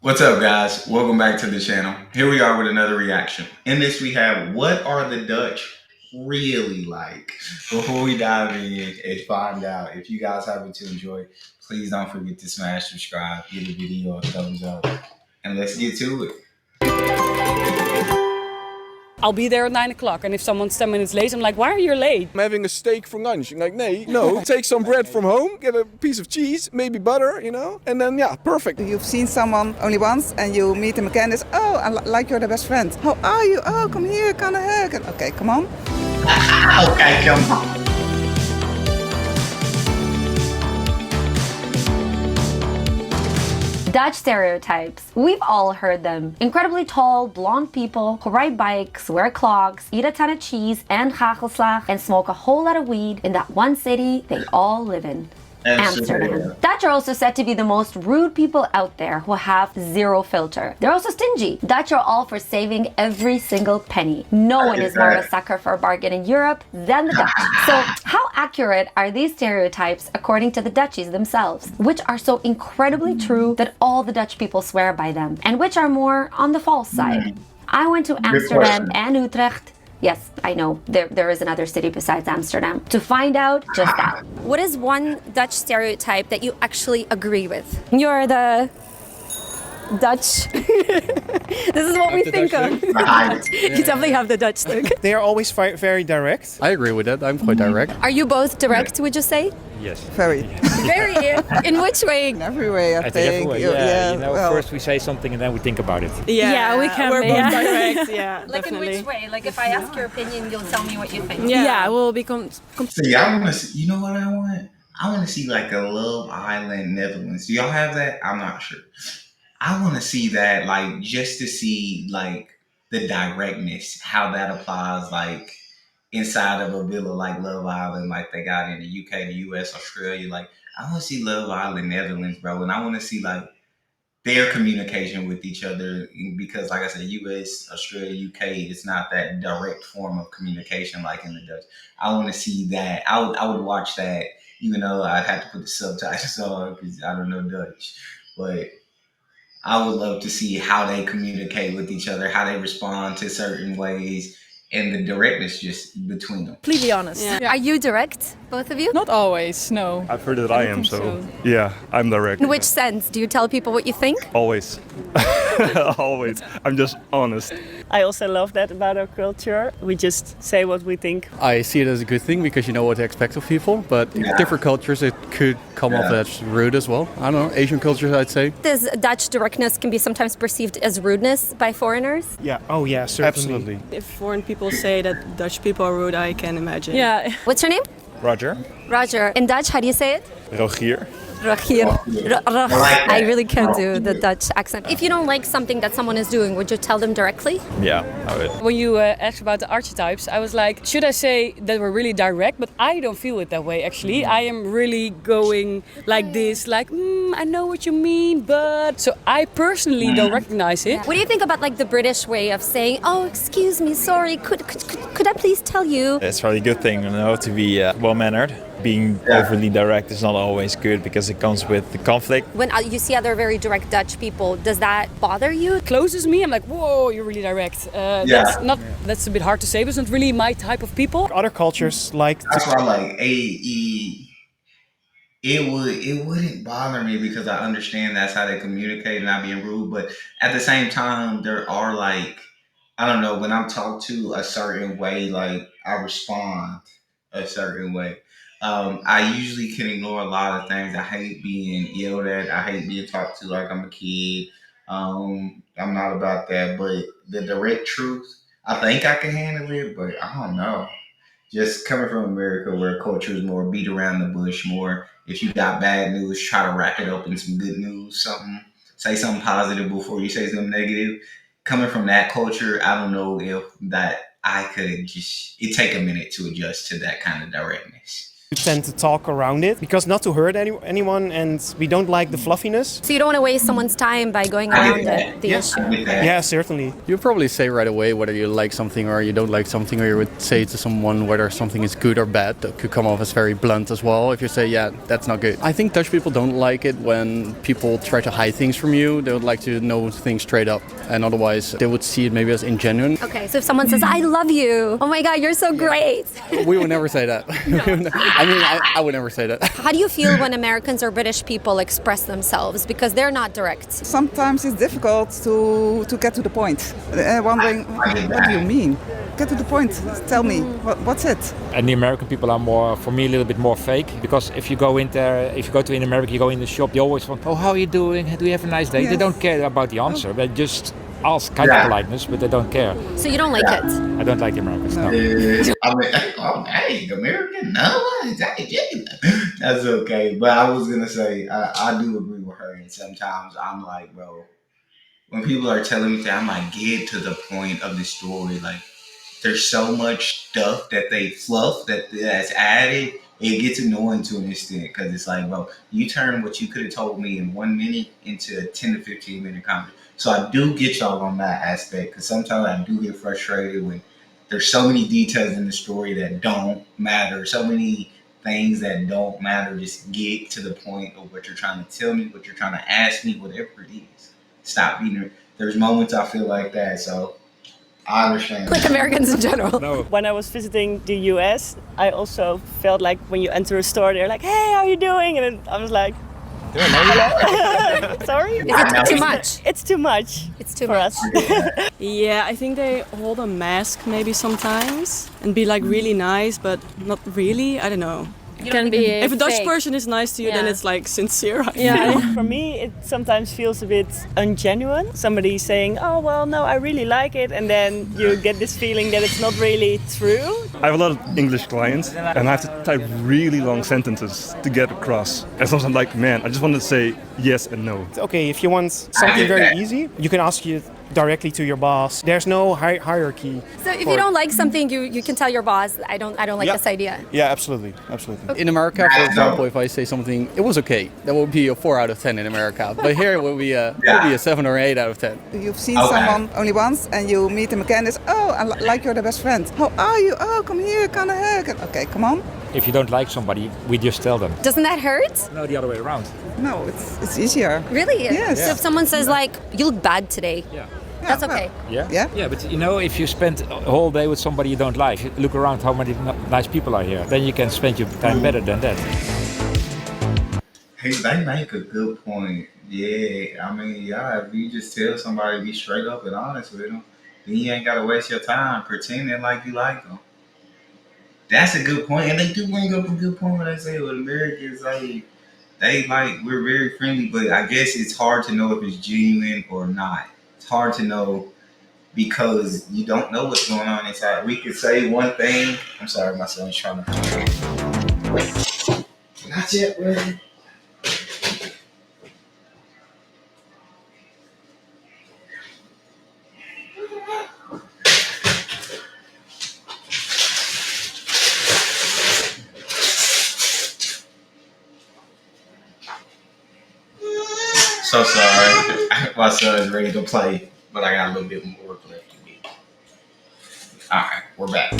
What's up, guys? Welcome back to the channel. Here we are with another reaction. In this, we have what are the Dutch really like? Before we dive in and find out, if you guys happen to enjoy, please don't forget to smash subscribe, give the video a thumbs up, and let's get to it. I'll be there at 9 o'clock, and if someone's 10 minutes late, I'm like, why are you late? I'm having a steak for lunch. I'm like, no, take some bread from home, get a piece of cheese, maybe butter, and then, yeah, perfect. You've seen someone only once and you meet them again. It's, oh, like you're the best friend. How are you? Oh, come here, kind of hug. Okay, come on. Okay, come on. Dutch stereotypes. We've all heard them. Incredibly tall, blonde people who ride bikes, wear clogs, eat a ton of cheese and hagelslag, and smoke a whole lot of weed in that one city they all live in. Amsterdam. Dutch are also said to be the most rude people out there who have zero filter. They're also stingy. Dutch are all for saving every single penny. No one is more of a sucker for a bargain in Europe than the Dutch. So how accurate are these stereotypes according to the Dutchies themselves? Which are so incredibly true that all the Dutch people swear by them, and which are more on the false side? I went to Amsterdam and Utrecht. Yes, I know, there is another city besides Amsterdam, to find out just that. What is one Dutch stereotype that you actually agree with? You're the Dutch. This is what we think of. You definitely have the Dutch look. They are always very direct. I agree with that. I'm quite direct. Are you both direct, would you say? Yes. Very. Very. In which way? In every way, I think. Everywhere, yeah. well, first we say something and then we think about it. Yeah, we can. We're be, both yeah. direct. Yeah, Like definitely. in which way? Like if I ask your opinion, you'll tell me what you think. Yeah, we'll become. See, I want to see, you know what I want? I want to see like a Love Island Netherlands. Do y'all have that? I'm not sure. I want to see that, like, just to see, like, the directness, how that applies, like, inside of a villa like Love Island, like they got in the UK, the US, Australia. Like, I want to see Love Island Netherlands, bro. And I want to see, like, their communication with each other because, like I said, US, Australia, UK, it's not that direct form of communication like in the Dutch. I want to see that. I would watch that, even though I'd have to put the subtitles on because I don't know Dutch. But I would love to see how they communicate with each other, how they respond to certain ways, and the directness just between them. Completely honest. Yeah. Are you direct, both of you? Not always, no. I've heard that I I don't am, think so so. yeah, I'm direct. In which sense? Do you tell people what you think? Always. Always. I'm just honest. I also love that about our culture. We just say what we think. I see it as a good thing because you know what to expect of people, but in different cultures it could come off as rude as well. I don't know, Asian cultures I'd say. This Dutch directness can be sometimes perceived as rudeness by foreigners. Yeah. Oh yeah, certainly. Absolutely. If foreign people say that Dutch people are rude, I can imagine. Yeah. What's your name? Roger. Roger. In Dutch, how do you say it? Rogier. Rogier. I really can't do the Rogier. Dutch accent. If you don't like something that someone is doing, would you tell them directly? Yeah, I would. When you asked about the archetypes, I was like, should I say that we're really direct? But I don't feel it that way, actually. I am really going like this, like, I know what you mean, but... So I personally don't recognize it. What do you think about like the British way of saying, oh, excuse me, sorry, could I please tell you? It's probably a good thing, to be well-mannered. Being overly direct is not always good because it comes with the conflict. When you see other very direct Dutch people, does that bother you? Closes me, I'm like, whoa, you're really direct. That's a bit hard to say, but it's not really my type of people. Other cultures like That's why, like, it wouldn't bother me because I understand that's how they communicate and not being rude. But at the same time, there are, like, I don't know, when I'm talked to a certain way, like, I respond a certain way. I usually can ignore a lot of things. I hate being yelled at. I hate being talked to like I'm a kid. I'm not about that. But the direct truth, I think I can handle it, but I don't know. Just coming from America where culture is more beat around the bush, more if you got bad news, try to wrap it up in some good news, something, say something positive before you say something negative. Coming from that culture, I don't know if that I could just, it take a minute to adjust to that kind of directness. We tend to talk around it because not to hurt anyone, and we don't like the fluffiness. So you don't want to waste someone's time by going around the issue. Yeah, certainly. You probably say right away whether you like something or you don't like something, or you would say to someone whether something is good or bad. That could come off as very blunt as well. If you say, yeah, that's not good. I think Dutch people don't like it when people try to hide things from you. They would like to know things straight up, and otherwise they would see it maybe as ingenuine. Okay, so if someone says, I love you, oh my God, you're so great. We would never say that. I would never say that. How do you feel when Americans or British people express themselves? Because they're not direct. Sometimes it's difficult to get to the point. Wondering, what do you mean? Get to the point. Tell me, what's it? And the American people are more, for me, a little bit more fake. Because if you go in America, you go in the shop, they always want, oh, how are you doing? Do you have a nice day? Yes. They don't care about the answer. They just ask kind of politeness, but they don't care. So you don't like it? I don't like the Americans, no. I mean, oh, dang, American? No, that's okay. But I was gonna say, I do agree with her, and sometimes I'm like, bro, when people are telling me that, I'm like, get to the point of the story. Like, there's so much stuff that they fluff that's added. It gets annoying to an extent because it's like, bro, you turn what you could have told me in 1 minute into a 10 to 15 minute conversation. So I do get y'all on that aspect because sometimes I do get frustrated when there's so many details in the story that don't matter, so many things that don't matter. Just get to the point of what you're trying to tell me, what you're trying to ask me, whatever it is. Stop being there. There's moments I feel like that, so I understand. Like Americans in general. No. When I was visiting the US, I also felt like when you enter a store, they're like, hey, how are you doing? And then I was like, sorry? Is it too much? It's too much. It's too for much. us. Yeah, I think they hold a mask maybe sometimes and be like really nice, but not really. I don't know. You can be If a Dutch fake. person is nice to you, then Yeah. it's like sincere. Yeah. For me, it sometimes feels a bit ungenuine. Somebody saying, "Oh well, no, I really like it," and then you get this feeling that it's not really true. I have a lot of English clients and I have to type really long sentences to get across. And sometimes I'm like, man, I just want to say yes and no. Okay, if you want something very easy, you can ask it directly to your boss. There's no hierarchy. So if you don't like something, you can tell your boss, I don't like Yeah. this idea. Yeah, absolutely. In America, for example, if I say something, it was okay, that would be a 4 out of 10 in America. But here it would be a 7 or 8 out of 10. You've seen someone only once and you meet them again. It's, oh, like you're the best friend. How are you? Oh, come here, kind of hug. Okay, come on. If you don't like somebody, we just tell them. Doesn't that hurt? No, the other way around. No, it's easier. Really? Yes. So if someone says like, you look bad today, that's okay. Yeah? Yeah. Yeah, but you know, if you spend a whole day with somebody you don't like, look around how many nice people are here. Then you can spend your time better than that. Hey, they make a good point. Yeah, I mean, if you just tell somebody, be straight up and honest with them, then you ain't got to waste your time pretending like you like them. That's a good point. And they do bring up a good point when they say, well, Americans, we're very friendly, but I guess it's hard to know if it's genuine or not. It's hard to know because you don't know what's going on inside. We could say one thing. I'm sorry, my son's trying to. Not yet, really. So sorry. My son's ready to play, but I got a little bit more work left to do. Alright, we're back.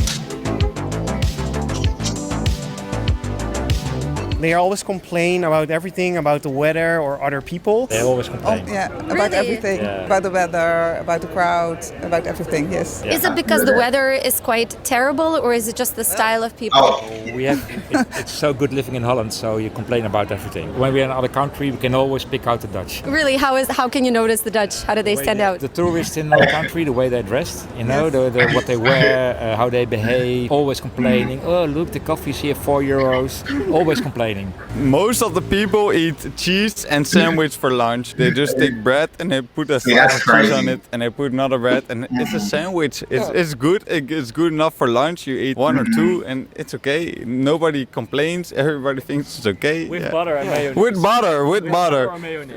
They always complain about everything, about the weather or other people. They always complain. Yeah, about Really? everything. Yeah. About the weather, about the crowd, about everything, yes. Yeah. Is it because the weather is quite terrible, or is it just the style of people? It's so good living in Holland, so you complain about everything. When we're in another country, we can always pick out the Dutch. Really, how can you notice the Dutch? How do they stand out? The tourists in our country, the way they're dressed, you know, what they wear, how they behave, always complaining. Oh, look, the coffee's here €4. Always complaining. complaining. Most of the people eat cheese and sandwich for lunch. They just take bread and they put a slice of cheese on it and they put another bread and it's a sandwich. It's good. It's good enough for lunch. You eat one or two and it's okay. Nobody complains. Everybody thinks it's okay. With butter and mayonnaise. With butter.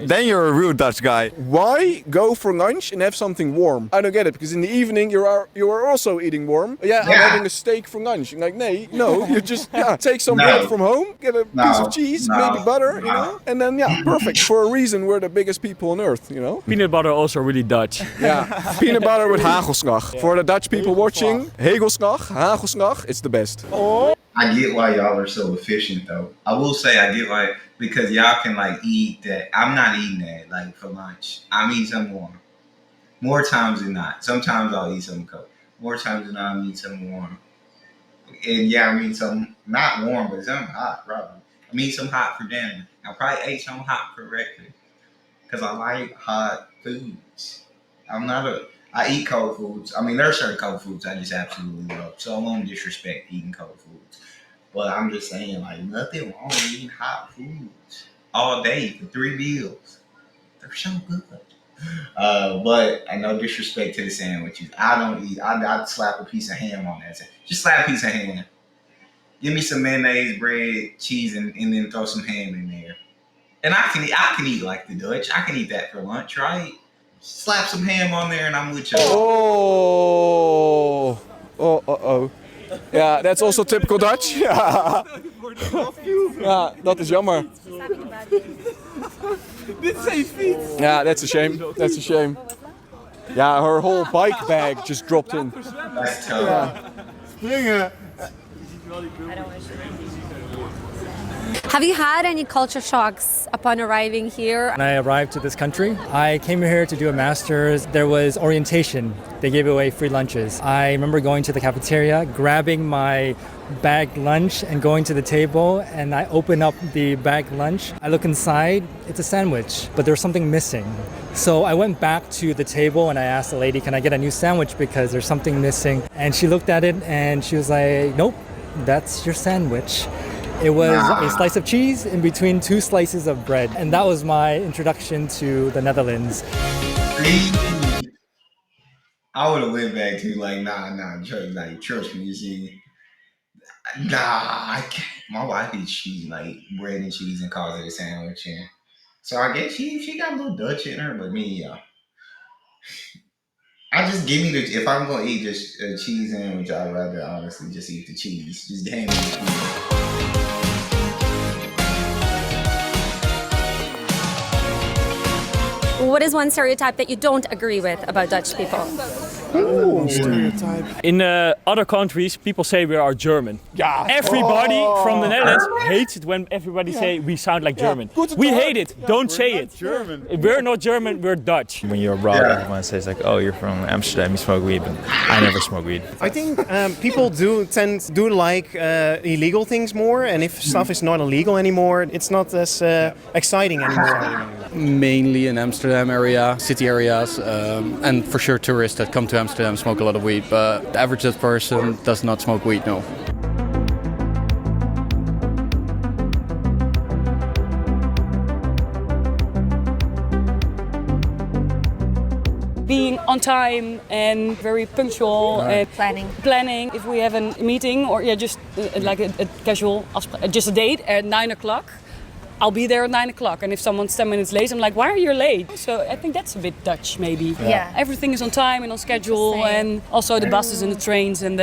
Then you're a real Dutch guy. Why go for lunch and have something warm? I don't get it, because in the evening you are also eating warm. Yeah, I'm having a steak for lunch. You're like, no, you just take some bread from home, get a piece of cheese, maybe butter, you know, and then perfect. For a reason, we're the biggest people on earth, you know. Peanut butter also really Dutch. Yeah, peanut butter with hagelslag. For the Dutch people watching, hagelslag, it's the best. I get why y'all are so efficient though. I will say I get why, because y'all can like eat that. I'm not eating that like for lunch. I'm eating some warm. More times than not. Sometimes I'll eat something cold. More times than not, I'm eating something warm. And yeah, I mean some not warm, but something hot probably. I mean some hot for dinner. I probably ate some hot for breakfast because I like hot foods. I eat cold foods. I mean, there are certain cold foods I just absolutely love. So I won't disrespect eating cold foods. But I'm just saying, like, nothing wrong with eating hot foods all day for 3 meals. They're so good. But I no disrespect to the sandwiches. I don't eat. I'd slap a piece of ham on that. Just slap a piece of ham. Give me some mayonnaise, bread, cheese, and then throw some ham in there. And I can eat like the Dutch. I can eat that for lunch, right? Slap some ham on there and I'm with you. Oh. Ja, that's also typical Dutch. Ja, dat is jammer. Yeah, that's a shame. That's a shame. Yeah, her whole bike bag just dropped in. That's tough. Springen. Have you had any culture shocks upon arriving here? When I arrived to this country, I came here to do a master's. There was orientation. They gave away free lunches. I remember going to the cafeteria, grabbing my bag lunch and going to the table, and I open up the bag lunch. I look inside, it's a sandwich, but there's something missing. So I went back to the table and I asked the lady, can I get a new sandwich because there's something missing? And she looked at it and she was like, nope, that's your sandwich. It was a slice of cheese in between 2 slices of bread. And that was my introduction to the Netherlands. I would have went back to like, nah, trust me, you see. Nah, I can't. My wife eats cheese, like bread and cheese, and calls it a sandwich. And so I guess she got a little Dutch in her, but me, I just give me if I'm gonna eat just a cheese sandwich, I'd rather honestly just eat the cheese. Just hand me the cheese. What is one stereotype that you don't agree with about Dutch people? Ooh, stereotype. In other countries, people say we are German. Yeah. Everybody from the Netherlands hates it when everybody say we sound like German. We hate it. Don't say it. German. We're not German, we're Dutch. When you're abroad, everyone says like, oh, you're from Amsterdam, you smoke weed. But I never smoke weed. I think people do like illegal things more, and if stuff is not illegal anymore, it's not as exciting anymore. Mainly in Amsterdam area, city areas, and for sure tourists that come to Amsterdam smoke a lot of weed, but the average Dutch person does not smoke weed, no. Being on time and very punctual and planning. If we have a meeting or just like a casual, just a date at 9 o'clock, I'll be there at 9 o'clock. And if someone's 10 minutes late, I'm like, why are you late? So I think that's a bit Dutch, maybe. Yeah. Everything is on time and on schedule, and also the buses and the trains and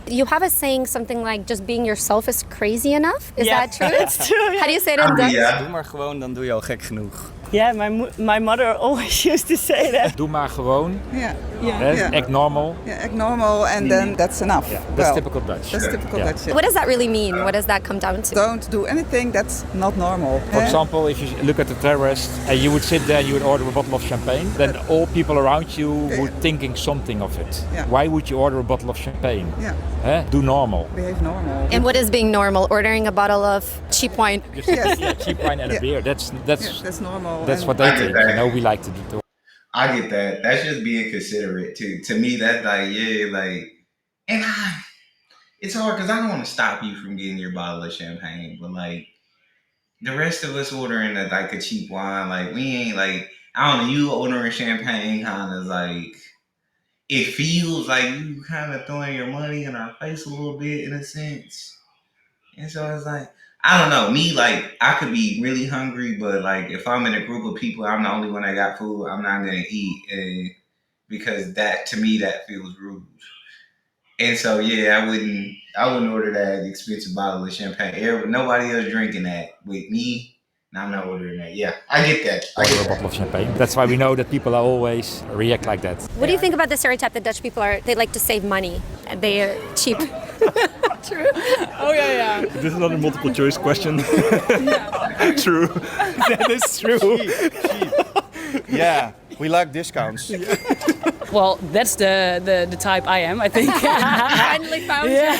You have a saying something like, just being yourself is crazy enough. Is that true? It's true. How do you say it in Dutch? Doe maar gewoon, dan doe je al gek genoeg. Yeah, my mother always used to say that. Doe maar gewoon. Yeah. Act normal. Yeah, act normal, and then that's enough. Yeah, that's typical Dutch. That's typical Dutch. Yeah. What does that really mean? What does that come down to? Don't do anything that's not normal. For example, if you look at the terrorist and you would sit there and you would order a bottle of champagne, then all people around you would thinking something of it. Yeah. Why would you order a bottle of champagne? Yeah. Do normal. Behave normal. And what is being normal? Ordering a bottle of cheap wine. Cheap wine and a beer. That's normal. That's what they think. You know, we like to do. I get that. That's just being considerate too. To me, that's and it's hard because I don't want to stop you from getting your bottle of champagne, but like, the rest of us ordering like a cheap wine. Like we ain't like I don't know. You ordering champagne kind of like it feels like you kind of throwing your money in our face a little bit in a sense. And so it's like I don't know. Me like I could be really hungry, but like if I'm in a group of people, I'm the only one that got food. I'm not gonna eat, because that to me that feels rude. And so yeah, I wouldn't order that expensive bottle of champagne. Nobody else drinking that with me. And I'm not ordering that. Yeah, I get that. Order a bottle of champagne. That's why we know that people are always react like that. What do you think about the stereotype that Dutch people they like to save money and they are cheap? True. Oh yeah. This is another multiple choice question. True. That is true. Cheap. Yeah, we like discounts. Well, that's the type I am, I think. Finally found you.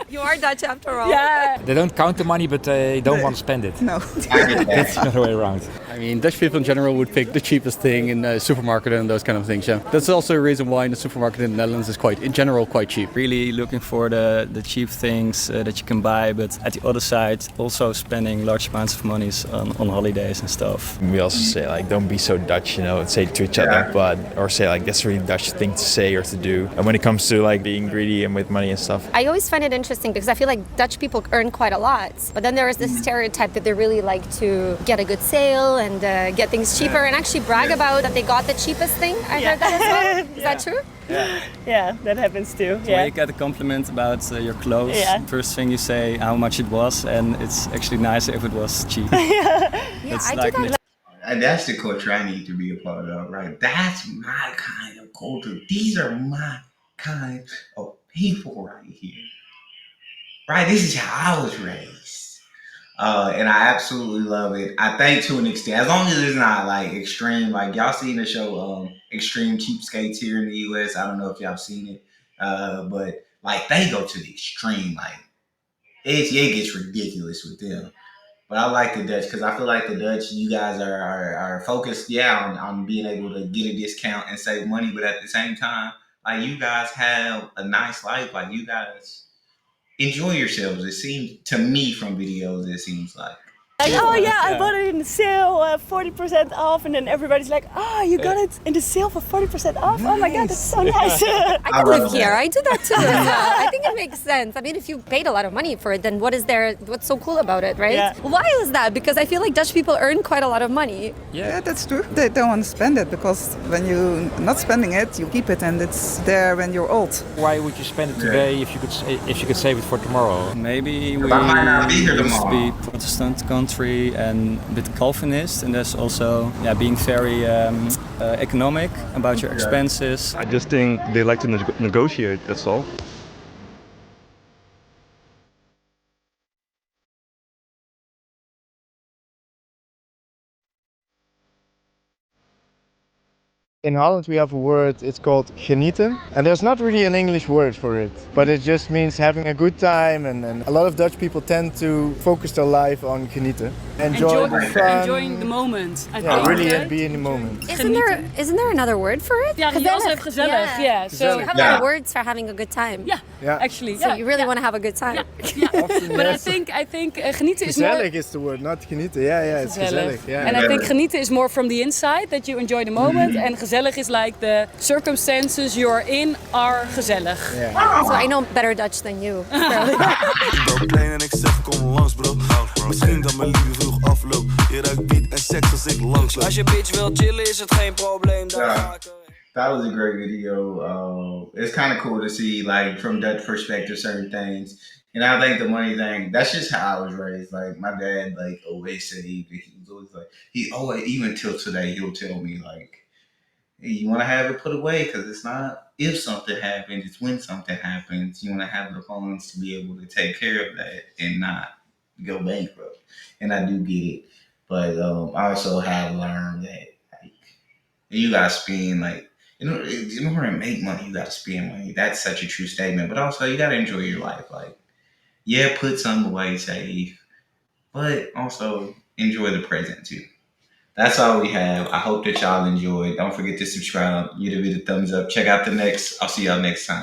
You are Dutch after all. Yeah. They don't count the money, but they don't want to spend it. No. That's the other way around. I mean, Dutch people in general would pick the cheapest thing in the supermarket and those kind of things, yeah. That's also a reason why in the supermarket in the Netherlands is in general quite cheap. Really looking for the cheap things that you can buy, but at the other side, also spending large amounts of money on holidays and stuff. We also say like, don't be so Dutch, and say to each other, or say like, that's a really Dutch thing to say or to do. And when it comes to like being greedy and with money and stuff. I always find it interesting because I feel like Dutch people earn quite a lot, but then there is this stereotype that they really like to get a good sale and get things cheaper and actually brag about that they got the cheapest thing. I heard that as well. Is that true? Yeah, that happens too. So when you get a compliment about your clothes, first thing you say how much it was, and it's actually nicer if it was cheap. I like do that. And that's the culture I need to be a part of, right? That's my kind of culture. These are my kind of people right here. Right? This is how I was raised. And I absolutely love it. I think to an extent, as long as it's not like extreme, like y'all seen the show Extreme Cheapskates here in the US. I don't know if y'all seen it. But like they go to the extreme, like it gets ridiculous with them. But I like the Dutch because I feel like the Dutch, you guys are focused, on being able to get a discount and save money. But at the same time, like you guys have a nice life. Like you guys enjoy yourselves. It seems to me from videos, it seems like. Like, oh yeah, I bought it in the sale, 40% off, and then everybody's like, oh, you got it in the sale for 40% off? Oh my god, that's so nice. I can live here. I do that too. I think it makes sense. I mean, if you paid a lot of money for it, then what's so cool about it, right? Yeah. Why is that? Because I feel like Dutch people earn quite a lot of money. Yeah, that's true. They don't want to spend it because when you're not spending it, you keep it and it's there when you're old. Why would you spend it today if you could save it for tomorrow? Maybe we I might not be here used to tomorrow. be Protestant country and a bit Calvinist, and there's also being very economic about your expenses. I just think they like to negotiate, that's all. In Holland we have a word, it's called genieten. And there's not really an English word for it, but it just means having a good time, and a lot of Dutch people tend to focus their life on genieten. Enjoy the fun. Enjoying the moment. I Yeah, think, really right? be in the moment. Isn't there another word for it? Yeah, you also have gezellig. Yeah. So you have a lot of words for having a good time. Yeah. Actually. So you really want to have a good time. But I think genieten is more. Gezellig is the word, not genieten. Yeah, it's gezellig. Yeah. And I think genieten is more from the inside, that you enjoy the moment. And gezellig is like the circumstances you're in are gezellig. So I know better Dutch than you. Klein en ik zeg kom langs bro. Misschien dat mijn liefde vroeg afloopt. Je ruikt beat en seks als ik langs loop. Als je bitch wil chillen is het geen probleem. That was a great video. It's kind of cool to see, like, from Dutch perspective, certain things. And I think the money thing, that's just how I was raised. Like, my dad, like, always said he was always like, even till today, he'll tell me, like, hey, you want to have it put away because it's not if something happens, it's when something happens. You want to have the funds to be able to take care of that and not go bankrupt. And I do get it. But I also have learned that, like, you got to spend, like, in order to make money, you got to spend money. That's such a true statement. But also, you got to enjoy your life. Like, yeah, put some away, save, but also enjoy the present too. That's all we have. I hope that y'all enjoyed. Don't forget to subscribe, give the video a thumbs up. Check out the next. I'll see y'all next time.